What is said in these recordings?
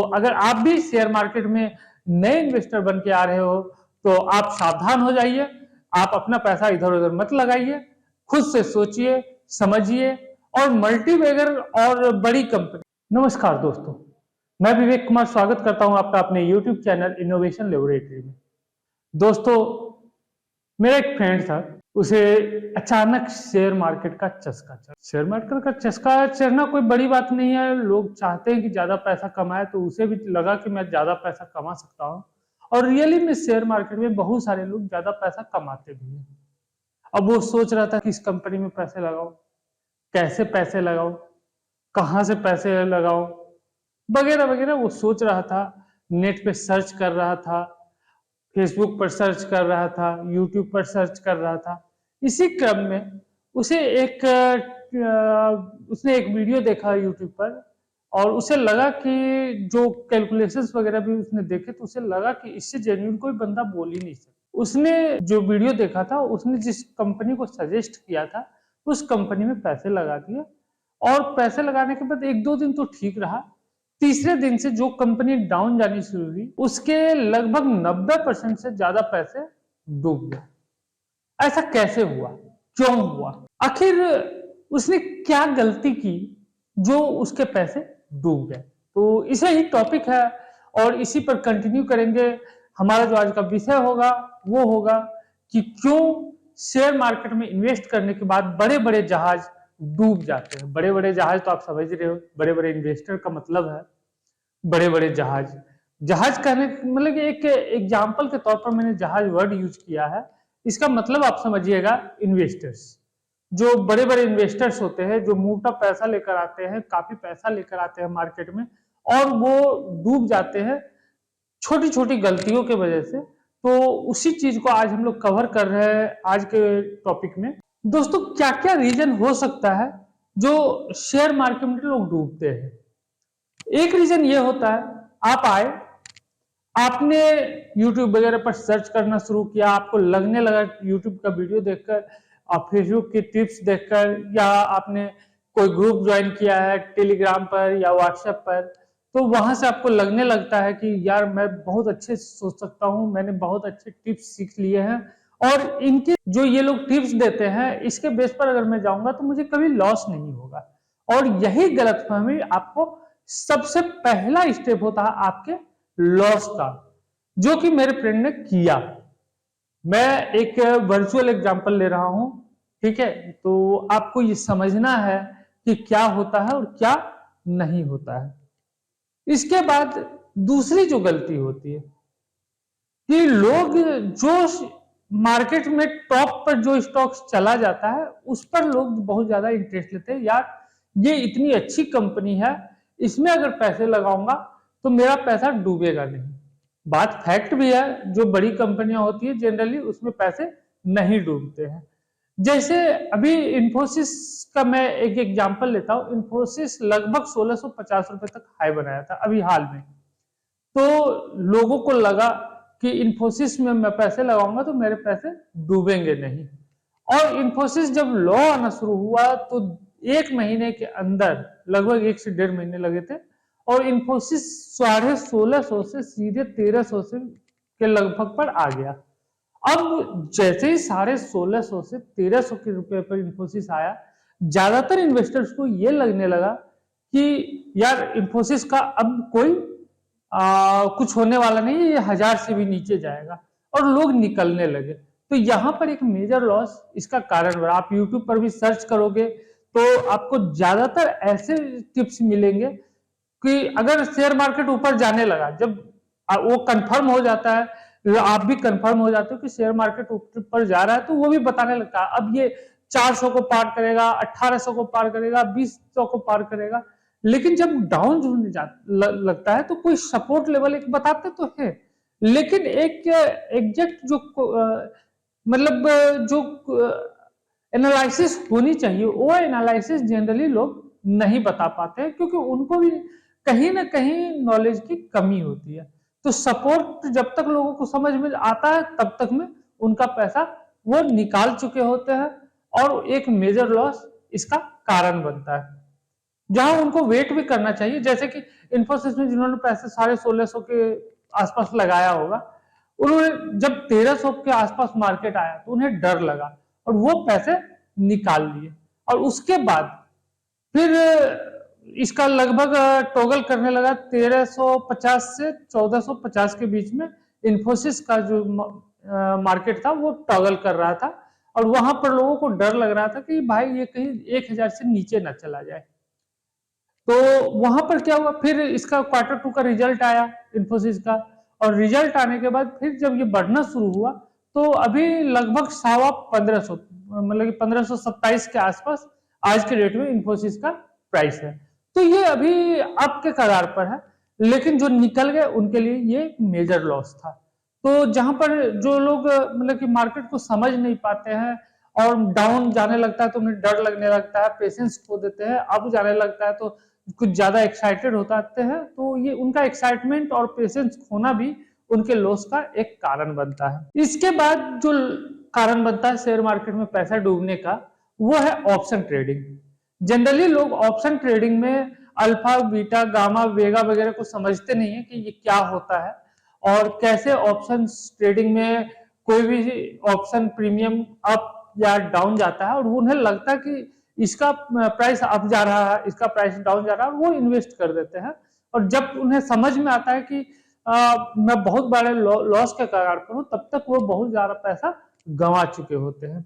अगर आप भी शेयर मार्केट में नए इन्वेस्टर बन के आ रहे हो तो आप सावधान हो जाइए। आप अपना पैसा इधर उधर मत लगाइए, खुद से सोचिए, समझिए और मल्टीबैगर और बड़ी कंपनी। नमस्कार दोस्तों, मैं विवेक कुमार स्वागत करता हूं आपका अपने यूट्यूब चैनल इनोवेशन लेबोरेटरी में। दोस्तों, मेरा एक फ्रेंड था, उसे अचानक शेयर मार्केट का चस्का चढ़ा। शेयर मार्केट का चस्का चढ़ना कोई बड़ी बात नहीं है, लोग चाहते हैं कि ज्यादा पैसा कमाए, तो उसे भी लगा कि मैं ज्यादा पैसा कमा सकता हूँ। और रियली में शेयर मार्केट में बहुत सारे लोग ज्यादा पैसा कमाते भी हैं। अब वो सोच रहा था कि इस कंपनी में पैसे लगाओ, कैसे पैसे लगाओ, कहाँ से पैसे लगाओ, वगैरह वगैरह वो सोच रहा था। नेट पे सर्च कर रहा था, फेसबुक पर सर्च कर रहा था, यूट्यूब पर सर्च कर रहा था। इसी क्रम में उसे उसने एक वीडियो देखा यूट्यूब पर और उसे लगा कि जो कैलकुलेशंस वगैरह भी उसने देखे तो उसे लगा कि इससे जेन्युइन कोई बंदा बोल ही नहीं सकता। उसने जो वीडियो देखा था, उसने जिस कंपनी को सजेस्ट किया था उस कंपनी में पैसे लगा दिए और पैसे लगाने के बाद एक दो दिन तो ठीक रहा। तीसरे दिन से जो कंपनी डाउन जानी शुरू हुई, उसके लगभग 90% से ज्यादा पैसे डूब गए। ऐसा कैसे हुआ, क्यों हुआ, आखिर उसने क्या गलती की जो उसके पैसे डूब गए? तो इसे ही टॉपिक है और इसी पर कंटिन्यू करेंगे। हमारा जो आज का विषय होगा वो होगा कि क्यों शेयर मार्केट में इन्वेस्ट करने के बाद बड़े बड़े जहाज डूब जाते हैं। बड़े बड़े जहाज तो आप समझ रहे हो, बड़े बड़े इन्वेस्टर का मतलब है बड़े बड़े जहाज। जहाज कहने मतलब कि एक एग्जाम्पल के तौर पर मैंने जहाज वर्ड यूज किया है, इसका मतलब आप समझिएगा इन्वेस्टर्स। जो बड़े बड़े इन्वेस्टर्स होते हैं, जो मोटा पैसा लेकर आते हैं, काफी पैसा लेकर आते हैं मार्केट में और वो डूब जाते हैं छोटी छोटी गलतियों के वजह से। तो उसी चीज को आज हम लोग कवर कर रहे हैं आज के टॉपिक में। दोस्तों, क्या क्या रीजन हो सकता है जो शेयर मार्केट में लोग डूबते हैं? एक रीजन ये होता है, आप आए, आपने YouTube वगैरह पर सर्च करना शुरू किया, आपको लगने लगा YouTube का वीडियो देखकर, आप फेसबुक की टिप्स देखकर, या आपने कोई ग्रुप ज्वाइन किया है टेलीग्राम पर या व्हाट्सएप पर, तो वहां से आपको लगने लगता है कि यार मैं बहुत अच्छे से सोच सकता हूँ, मैंने बहुत अच्छे टिप्स सीख लिए हैं और इनके जो ये लोग टिप्स देते हैं इसके बेस पर अगर मैं जाऊंगा तो मुझे कभी लॉस नहीं होगा। और यही गलतफहमी आपको सबसे पहला स्टेप होता है आपके लॉस का, जो कि मेरे फ्रेंड ने किया। मैं एक वर्चुअल एग्जांपल ले रहा हूं, ठीक है? तो आपको ये समझना है कि क्या होता है और क्या नहीं होता है। इसके बाद दूसरी जो गलती होती है कि लोग जो मार्केट में टॉप पर जो स्टॉक्स चला जाता है उस पर लोग बहुत ज्यादा इंटरेस्ट लेते हैं। यार ये इतनी अच्छी कंपनी है, इसमें अगर पैसे लगाऊंगा तो मेरा पैसा डूबेगा नहीं। बात फैक्ट भी है, जो बड़ी कंपनियां होती है जनरली उसमें पैसे नहीं डूबते हैं। जैसे अभी इन्फोसिस का मैं एक एग्जांपल लेता हूं। इन्फोसिस लगभग 1650 रुपए तक हाई बनाया था अभी हाल में। तो लोगों को लगा कि इन्फोसिस में मैं पैसे लगाऊंगा तो मेरे पैसे डूबेंगे नहीं। और इन्फोसिस जब लॉ आना शुरू हुआ तो एक महीने के अंदर, लगभग 1 से 1.5 महीने लगे थे, और इन्फोसिस 1650 से सीधे 1300 से के लगभग पर आ गया। अब जैसे ही 1650 से 1300 के रुपए पर इन्फोसिस आया, ज्यादातर इन्वेस्टर्स को ये लगने लगा कि यार इन्फोसिस का अब कोई कुछ होने वाला नहीं है, ये 1000 से भी नीचे जाएगा, और लोग निकलने लगे। तो यहाँ पर एक मेजर लॉस इसका कारण बना। आप यूट्यूब पर भी सर्च करोगे तो आपको ज्यादातर ऐसे टिप्स मिलेंगे कि अगर शेयर मार्केट ऊपर जाने लगा, जब वो कंफर्म हो जाता है, आप भी कंफर्म हो जाते हो कि शेयर मार्केट ऊपर जा रहा है, तो वो भी बताने लगता है अब ये 400 को पार करेगा, 1800 को पार करेगा, 2000 को पार करेगा। लेकिन जब डाउन होने लगता है तो कोई सपोर्ट लेवल एक बताते तो है, लेकिन एक एग्जैक्ट जो मतलब जो एनालिसिस होनी चाहिए वो एनालिसिस जनरली लोग नहीं बता पाते हैं, क्योंकि उनको भी कहीं ना कहीं नॉलेज की कमी होती है। तो सपोर्ट जब तक लोगों को समझ में आता है तब तक में उनका पैसा वो निकाल चुके होते हैं और एक मेजर लॉस इसका कारण बनता है। जहां उनको वेट भी करना चाहिए। जैसे कि इन्फोसिस में जिन्होंने पैसे 1650 के आसपास लगाया होगा, उन्होंने जब 1300 के आसपास मार्केट आया तो उन्हें डर लगा और वो पैसे निकाल लिए, और उसके बाद फिर इसका लगभग टॉगल करने लगा 1350 से 1450 के बीच में। इन्फोसिस का जो मार्केट था वो टॉगल कर रहा था, और वहां पर लोगों को डर लग रहा था कि भाई ये कहीं 1000 से नीचे ना चला जाए। तो वहां पर क्या हुआ, फिर इसका Q2 का रिजल्ट आया इन्फोसिस का, और रिजल्ट आने के बाद फिर जब ये बढ़ना शुरू हुआ तो अभी लगभग 1550, मतलब कि 1527 के आसपास आज के डेट में इन्फोसिस का प्राइस है। तो ये अभी आपके कगार पर है, लेकिन जो निकल गए उनके लिए ये मेजर लॉस था। तो जहां पर जो लोग मतलब कि मार्केट को समझ नहीं पाते हैं और डाउन जाने लगता है तो उन्हें डर लगने लगता है, पेशेंस खो देते हैं, अप जाने लगता है तो कुछ ज्यादा एक्साइटेड हो जाते हैं, तो ये उनका एक्साइटमेंट और पेशेंस खोना भी उनके लॉस का एक कारण बनता है। इसके बाद जो कारण बनता है शेयर मार्केट में पैसा डूबने का, वो है ऑप्शन ट्रेडिंग। जनरली लोग ऑप्शन ट्रेडिंग में अल्फा, बीटा, गामा, वेगा वगैरह को समझते नहीं है कि ये क्या होता है और कैसे ऑप्शन ट्रेडिंग में कोई भी ऑप्शन प्रीमियम अप या डाउन जाता है, और उन्हें लगता है कि इसका प्राइस अप जा रहा है, इसका प्राइस डाउन जा रहा है, वो इन्वेस्ट कर देते हैं। और जब उन्हें समझ में आता है कि मैं बहुत बड़े लॉस के कगार पर हूं, तब तक वो बहुत ज्यादा पैसा गंवा चुके होते हैं।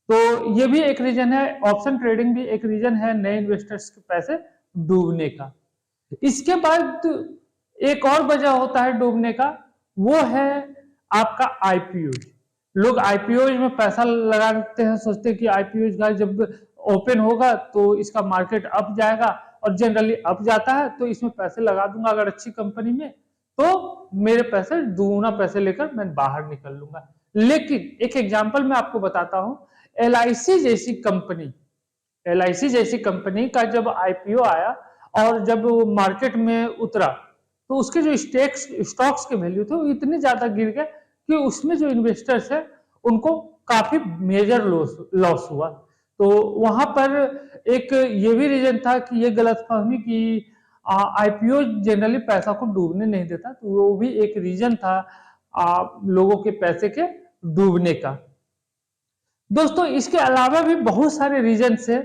तो ये भी एक रीजन है, ऑप्शन ट्रेडिंग भी एक रीजन है नए इन्वेस्टर्स के पैसे डूबने का। इसके बाद एक और वजह होता है डूबने का, वो है आपका आईपीओ। लोग आईपीओ में पैसा लगाते हैं, सोचते हैं कि आईपीओ का जब ओपन होगा तो इसका मार्केट अप जाएगा, और जनरली अप जाता है तो इसमें पैसे लगा दूंगा अगर अच्छी कंपनी में, तो मेरे पैसे दुगुना पैसे लेकर मैं बाहर निकल लूंगा। लेकिन एक एग्जांपल मैं आपको बताता हूं, एलआईसी जैसी कंपनी, एलआईसी जैसी कंपनी का जब आईपीओ आया और जब वो मार्केट में उतरा, तो उसके जो स्टॉक्स के वैल्यू थे वो इतने ज्यादा गिर गए कि उसमें जो इन्वेस्टर्स है उनको काफी मेजर लॉस हुआ। तो वहां पर एक ये भी रीजन था कि ये गलतफहमी कि आईपीओ जनरली पैसा को डूबने नहीं देता, तो वो भी एक रीजन था लोगों के पैसे के डूबने का। दोस्तों इसके अलावा भी बहुत सारे रीजन्स है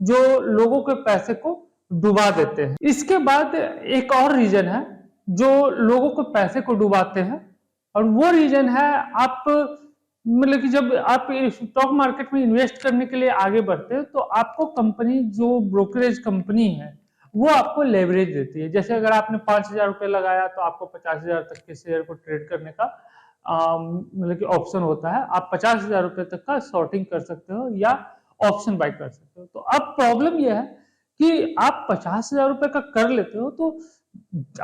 जो लोगों के पैसे को डुबा देते हैं। इसके बाद एक और रीजन है जो लोगों को पैसे को डुबाते हैं, और वो रीजन है आप मतलब कि जब आप स्टॉक मार्केट में इन्वेस्ट करने के लिए आगे बढ़ते हैं तो आपको कंपनी, जो ब्रोकरेज कंपनी है, वो आपको लेवरेज देती है। जैसे अगर आपने 5000 रुपये लगाया तो आपको 50,000 तक के शेयर को ट्रेड करने का मतलब कि ऑप्शन होता है। आप 50,000 रुपये तक का शॉर्टिंग कर सकते हो या ऑप्शन बाय कर सकते हो। तो अब प्रॉब्लम यह है कि आप 50,000 रुपये का कर लेते हो तो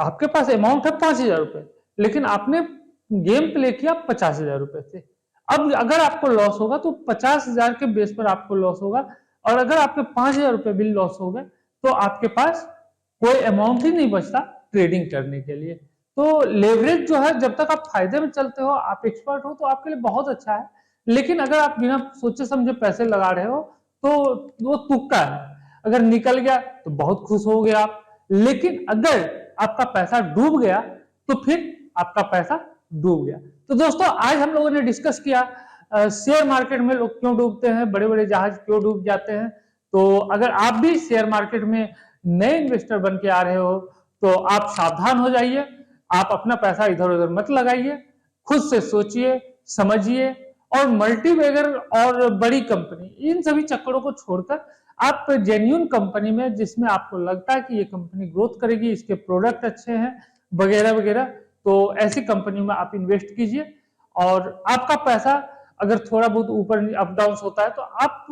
आपके पास अमाउंट है 5,000 रुपये, लेकिन आपने गेम प्ले किया 50,000 रुपये से। अब अगर आपको लॉस होगा तो 50,000 के बेस पर आपको लॉस होगा, और अगर आपके 5,000 रुपये भी लॉस हो गए तो आपके पास कोई अमाउंट ही नहीं बचता ट्रेडिंग करने के लिए। तो लेवरेज जो है, जब तक आप फायदे में चलते हो, आप एक्सपर्ट हो, तो आपके लिए बहुत अच्छा है। लेकिन अगर आप बिना सोचे समझे पैसे लगा रहे हो तो वो तुक्का है, अगर निकल गया तो बहुत खुश हो गया आप, लेकिन अगर आपका पैसा डूब गया तो फिर आपका पैसा डूब गया। तो दोस्तों आज हम लोगों ने डिस्कस किया शेयर मार्केट में लोग क्यों डूबते हैं, बड़े बड़े जहाज क्यों डूब जाते हैं। तो अगर आप भी शेयर मार्केट में नए इन्वेस्टर बन के आ रहे हो तो आप सावधान हो जाइए, आप अपना पैसा इधर उधर मत लगाइए, खुद से सोचिए समझिए, और मल्टीबैगर और बड़ी कंपनी, इन सभी चक्करों को छोड़कर आप जेन्युइन कंपनी में, जिसमें आपको लगता है कि ये कंपनी ग्रोथ करेगी, इसके प्रोडक्ट अच्छे हैं वगैरह वगैरह, तो ऐसी कंपनी में आप इन्वेस्ट कीजिए। और आपका पैसा अगर थोड़ा बहुत ऊपर अप डाउन होता है तो आप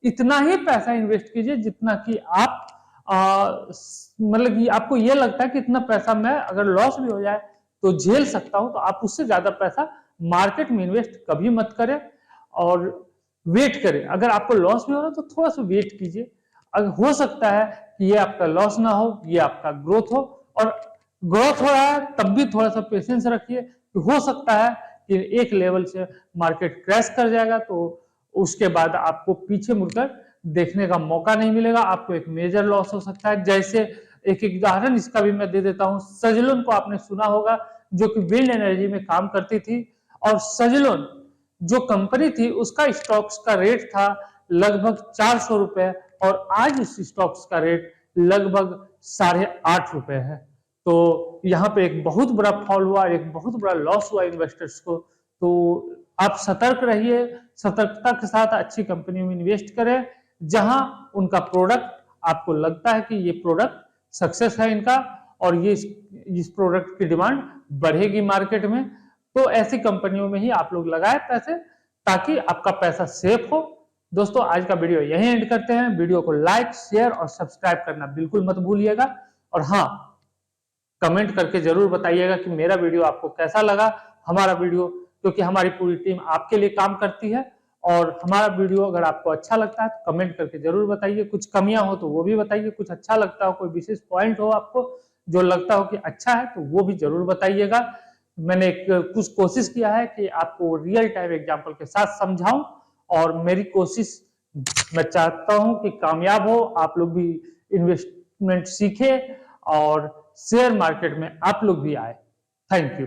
इतना ही पैसा इन्वेस्ट कीजिए जितना कि आप मतलब कि आपको ये लगता है कि इतना पैसा मैं अगर लॉस भी हो जाए तो झेल सकता हूं, तो आप उससे ज्यादा पैसा मार्केट में इन्वेस्ट कभी मत करें, और वेट करें। अगर आपको लॉस भी हो रहा है तो थोड़ा सा वेट कीजिए, अगर हो सकता है कि ये आपका लॉस ना हो, ये आपका ग्रोथ हो, और ग्रोथ हो रहा है तब भी थोड़ा सा पेशेंस रखिए कि हो सकता है कि एक लेवल से मार्केट क्रैश कर जाएगा, तो उसके बाद आपको पीछे मुड़कर देखने का मौका नहीं मिलेगा, आपको एक मेजर लॉस हो सकता है। जैसे एक उदाहरण इसका भी मैं दे देता हूँ। सजलोन को आपने सुना होगा, जो कि विंड एनर्जी में काम करती थी, और सजलोन जो कंपनी थी उसका स्टॉक्स का रेट था लगभग 400 रुपए, और आज उस स्टॉक्स का रेट लगभग 8.5 रुपए है। तो यहाँ पे एक बहुत बड़ा फॉल हुआ, एक बहुत बड़ा लॉस हुआ इन्वेस्टर्स को। तो आप सतर्क रहिए, सतर्कता के साथ अच्छी कंपनी में इन्वेस्ट करें, जहां उनका प्रोडक्ट आपको लगता है कि ये प्रोडक्ट सक्सेस है इनका, और ये इस प्रोडक्ट की डिमांड बढ़ेगी मार्केट में। तो ऐसी कंपनियों में ही आप लोग लगाए पैसे, ताकि आपका पैसा सेफ हो। दोस्तों, आज का वीडियो यहीं एंड करते हैं। वीडियो को लाइक, शेयर और सब्सक्राइब करना बिल्कुल मत भूलिएगा। और हाँ, कमेंट करके जरूर बताइएगा कि मेरा वीडियो आपको कैसा लगा, हमारा वीडियो, क्योंकि हमारी पूरी टीम आपके लिए काम करती है। और हमारा वीडियो अगर आपको अच्छा लगता है तो कमेंट करके जरूर बताइए। कुछ कमियां हो तो वो भी बताइए, कुछ अच्छा लगता हो, कोई विशेष पॉइंट हो आपको जो लगता हो कि अच्छा है, तो वो भी जरूर बताइएगा। मैंने कुछ कोशिश किया है कि आपको रियल टाइम एग्जाम्पल के साथ समझाऊं, और मेरी कोशिश, मैं चाहता हूं कि कामयाब हो, आप लोग भी इन्वेस्टमेंट सीखे और शेयर मार्केट में आप लोग भी आए। Thank you.